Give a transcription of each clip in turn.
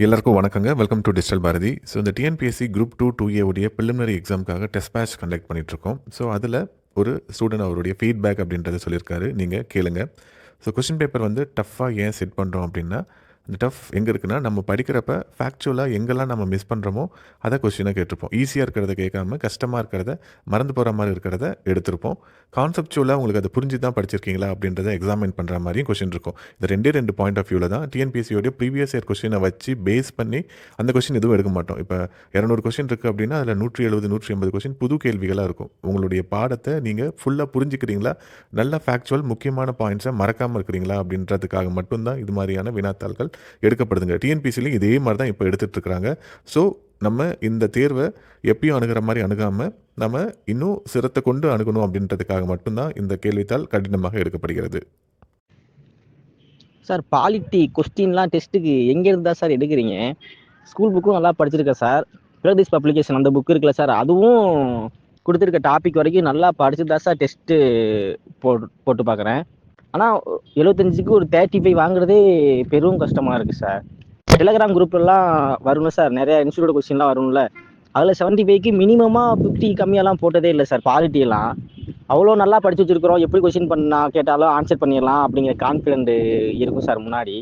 எல்லாருக்கும் வணக்கங்க. Welcome to digital Bharathi. So இந்த டிஎன்பிஎஸ்சி குரூப் 2 2A உடைய பிரிலிமினரி எக்ஸாம்க்காக டெஸ்ட் பேட்ச் கண்டக்ட் பண்ணிட்டுருக்கோம். ஸோ அதில் ஒரு ஸ்டூடெண்ட் அவருடைய ஃபீட்பேக் அப்படின்றத சொல்லியிருக்காரு. நீங்கள் கேளுங்க. ஸோ கொஸ்டின் பேப்பர் வந்து டஃப்பாக ஏன் செட் பண்ணுறோம் அப்படின்னா, அந்த டஃப் எங்கே இருக்குன்னா, நம்ம படிக்கிறப்ப ஃபேக்சுவலாக எங்கெல்லாம் நம்ம மிஸ் பண்ணுறோமோ அதை கொஸ்டினாக கேட்டிருப்போம். ஈஸியாக இருக்கிறத கேட்காம கஷ்டமாக இருக்கிறத, மறந்து போகிற மாதிரி இருக்கிறத எடுத்திருப்போம். கான்செப்சுவலாக உங்களுக்கு அதை புரிஞ்சு தான் படிச்சிருக்கீங்களா அப்படின்றத எக்ஸாமின் பண்ணுற மாதிரியும் கொஸ்டின் இருக்கும். இந்த ரெண்டு பாயிண்ட் ஆஃப் வியூவில் தான் டிஎன்பிஎஸ்சியோடைய ப்ரீவியஸ் இயர் கொஸ்டினை வச்சு பேஸ் பண்ணி அந்த கொஸ்டின் எதுவும் எடுக்க மாட்டோம். இப்போ 200 கொஸ்டின் இருக்குது அப்படின்னா அதில் 170 180 கொஸ்டின் புது கேள்விகளாக இருக்கும். உங்களுடைய பாடத்தை நீங்கள் ஃபுல்லாக புரிஞ்சுக்கிறீங்களா, நல்ல ஃபேக்சுவல் முக்கியமான பாயிண்ட்ஸை மறக்காமல் இருக்கிறீங்களா அப்படின்றதுக்காக மட்டும்தான் இது மாதிரியான வினாத்தாள்கள் எடுக்கப்படுதுங்க. டிஎன்பிஎஸ்சிலையும் இதே மாதிரி தான் இப்போ எடுத்துகிட்ருக்குறாங்க. ஸோ நம்ம இந்த தேர்வை எப்பயும் அணுகிற மாதிரி அணுகாமல் நம்ம இன்னும் சிரத்தை கொண்டு அணுகணும் அப்படின்றதுக்காக மட்டும்தான் இந்த கேள்வித்தாள் கடினமாக எடுக்கப்படுகிறது. சார் பாலிட்டி கொஸ்டின்லாம் டெஸ்ட்டுக்கு எங்கேருந்து தான் சார் எடுக்கிறீங்க? ஸ்கூல் புக்கும் நல்லா படிச்சிருக்கேன் சார். பிரகதீஷ் பப்ளிகேஷன் அந்த புக் இருக்குல்ல சார், அதுவும் கொடுத்துருக்க டாபிக் வரைக்கும் நல்லா படிச்சு தான் சார் டெஸ்ட்டு போட்டு பார்க்குறேன். ஆனால் 75க்கு ஒரு 35 வாங்குறதே பெரும் கஷ்டமாக இருக்குது சார். டெலகிராம் குரூப்லாம் வரும்ல சார், நிறைய இன்ஸ்டியூட் கொஸ்டின்லாம் வரும்ல, அதில் 75க்கு மினிமமாக 50 கம்மியாலாம் போட்டதே இல்லை சார். பாலிட்டியெல்லாம் அவ்வளோ நல்லா படிச்சு வச்சிருக்கிறோம், எப்படி கொஸ்டின் பண்ணா கேட்டாலும் ஆன்சர் பண்ணிடலாம் அப்படிங்கிற கான்ஃபிடென்ட் இருக்கும் சார் முன்னாடி.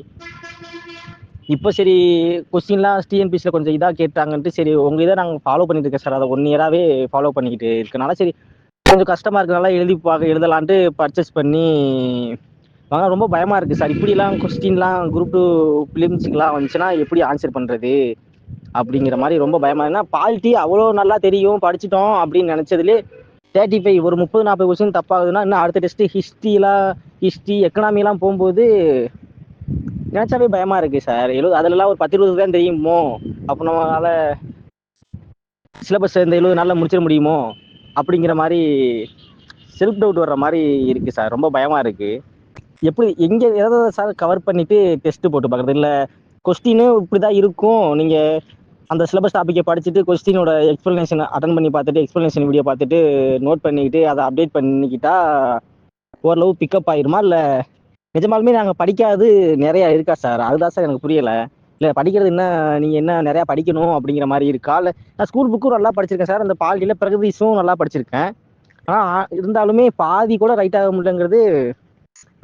இப்போ சரி கொஸ்டின்லாம் டிஎன்பிஎஸ்சியில் கொஞ்சம் இதாக கேட்டாங்கன்ட்டு சரி உங்கள் இதை நாங்கள் ஃபாலோ பண்ணிட்டு இருக்கேன் சார். அதை 1 இயராகவே ஃபாலோ பண்ணிக்கிட்டு இருக்கனால சரி கொஞ்சம் கஷ்டமாக இருக்கிறனால எழுதலான்ட்டு பர்ச்சேஸ் பண்ணி வாங்க. ரொம்ப பயமாக இருக்குது சார். இப்படிலாம் கொஸ்டின்லாம் குரூப் 2 பிலிம்ஸுக்கெலாம் வந்துச்சுன்னா எப்படி ஆன்சர் பண்ணுறது அப்படிங்கிற மாதிரி ரொம்ப பயமாக. ஏன்னா பாலிட்டி அவ்வளோ நல்லா தெரியும், படிச்சிட்டோம் அப்படின்னு நினச்சதுலேயே 35 ஒரு 30-40 கொஸ்டின் தப்பாகுதுன்னா இன்னும் அடுத்த டெஸ்ட்டு ஹிஸ்ட்ரி எக்கனாமிலாம் போகும்போது நினச்சாவே பயமாக இருக்குது சார். அதிலலாம் ஒரு 10-20 தான் தெரியுமோ, அப்போ நம்மளால் சிலபஸ் இந்த 70 நாளில் முடிச்சிட முடியுமோ அப்படிங்கிற மாதிரி செல்ஃப் டவுட் வர்ற மாதிரி இருக்குது சார். ரொம்ப பயமாக இருக்குது. எப்படி எங்கே எதாவது சார் கவர் பண்ணிவிட்டு டெஸ்ட்டு போட்டு பார்க்குறது? இல்லை கொஸ்டினும் இப்படி தான் இருக்கும், நீங்கள் அந்த சிலபஸ் டாப்பிக்கை படிச்சுட்டு கொஸ்டினோட எக்ஸ்ப்ளனேஷன் அட்டன் பண்ணி பார்த்துட்டு எக்ஸ்ப்ளனேஷன் வீடியோ பார்த்துட்டு நோட் பண்ணிக்கிட்டு அதை அப்டேட் பண்ணிக்கிட்டா ஓரளவு பிக்கப் ஆயிருமா? இல்லை நிஜமாலுமே நாங்கள் படிக்காது நிறையா இருக்கா சார்? அதுதான் சார் எனக்கு புரியலை. இல்லை படிக்கிறது என்ன, நீங்கள் என்ன நிறையா படிக்கணும் அப்படிங்கிற மாதிரி இருக்கா? இல்லை நான் ஸ்கூல் புக்கும் நல்லா படிச்சிருக்கேன் சார், அந்த பாலிட்டியில் பிரகதீஷும் நல்லா படிச்சிருக்கேன். ஆனால் இருந்தாலுமே பாதி கூட ரைட் ஆக முடியலங்கிறது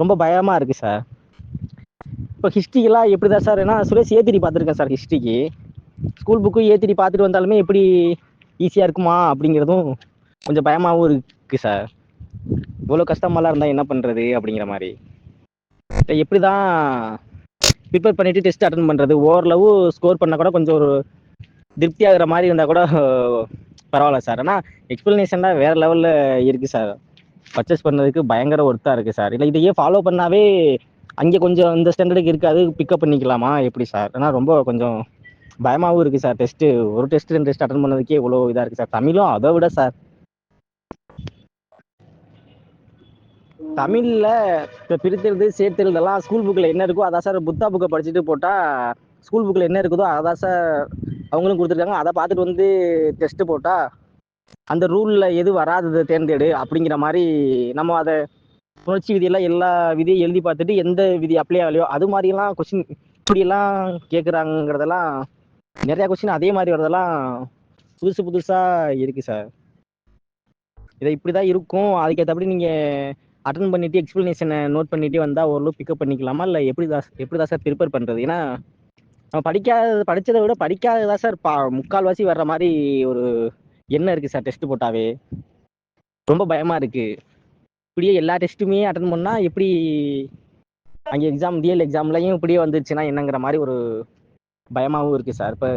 ரொம்ப பயமாக இருக்குது சார். இப்போ ஹிஸ்ட்ரிக்கெல்லாம் எப்படி தான் சார்? ஏன்னா சுரேஷ் ஏத்திரி பார்த்துருக்கேன் சார். ஹிஸ்ட்ரிக்கு ஸ்கூல் புக்கு ஏத்திரி பார்த்துட்டு வந்தாலுமே எப்படி ஈஸியாக இருக்குமா அப்படிங்கிறதும் கொஞ்சம் பயமாகவும் இருக்குது சார். இவ்வளோ கஷ்டமாலாம் இருந்தால் என்ன பண்ணுறது அப்படிங்கிற மாதிரி. எப்படி தான் ப்ரிப்பேர் பண்ணிவிட்டு டெஸ்ட் அட்டன் பண்ணுறது? ஓரளவு ஸ்கோர் பண்ணால் கூட கொஞ்சம் ஒரு திருப்தி ஆகிற மாதிரி இருந்தால் கூட பரவாயில்ல சார். ஆனால் எக்ஸ்ப்ளனேஷன்லாம் வேறு லெவலில் இருக்குது சார். பர்ச்சேஸ் பண்ணதுக்கு பயங்கர ஒர்த்தாக இருக்குது சார். இல்லை இதையே ஃபாலோ பண்ணாவே அங்கே கொஞ்சம் இந்த ஸ்டாண்டர்டுக்கு இருக்காது, பிக்கப் பண்ணிக்கலாமா எப்படி சார்? ஆனால் ரொம்ப கொஞ்சம் பயமாகவும் இருக்குது சார். டெஸ்ட்டு ஒரு டெஸ்ட் 2 டெஸ்ட் அட்டன் பண்ணதுக்கே இவ்வளோ இதாக இருக்குது சார். தமிழும் அதை விட சார். தமிழில் இப்போ பிரித்தெழுது சேர்த்தெழுதெல்லாம் ஸ்கூல் புக்கில் என்ன இருக்கோ அதான் சார். புத்தா புக்கை படிச்சுட்டு போட்டால் ஸ்கூல் புக்கில் என்ன இருக்குதோ அதான் சார் அவங்களும் கொடுத்துருக்காங்க. அதை பார்த்துட்டு வந்து டெஸ்ட்டு போட்டால் அந்த ரூலில் எது வராதது தேர்ந்தெடு அப்படிங்கிற மாதிரி நம்ம அதை புணர்ச்சி விதியெல்லாம் எல்லா விதியும் எழுதி பார்த்துட்டு எந்த விதி அப்ளை ஆகலையோ அது மாதிரிலாம் கொஸ்டின் இப்படியெல்லாம் கேட்குறாங்கிறதெல்லாம் நிறையா கொஸ்டின் அதே மாதிரி வரதெல்லாம் புதுசாக இருக்குது சார். இதை இப்படி தான் இருக்கும், அதுக்கேற்றபடி நீங்கள் அட்டன் பண்ணிவிட்டு எக்ஸ்ப்ளனேஷனை நோட் பண்ணிகிட்டே வந்தால் ஓரளவு பிக்கப் பண்ணிக்கலாமா? இல்லை எப்படி தான் சார் ப்ரிப்பேர் பண்ணுறது? ஏன்னா நம்ம படித்ததை விட படிக்காததா சார் முக்கால்வாசி வர்ற மாதிரி ஒரு எண்ணம் இருக்குது சார். டெஸ்ட்டு போட்டாவே ரொம்ப பயமாக இருக்குது. இப்படியே எல்லா டெஸ்ட்டுமே அட்டன் பண்ணால் எப்படி அங்கே எக்ஸாம் ரியல் எக்ஸாம்லையும் இப்படியே வந்துருச்சுன்னா என்னங்கிற மாதிரி ஒரு பயமாகவும் இருக்குது சார். இப்போ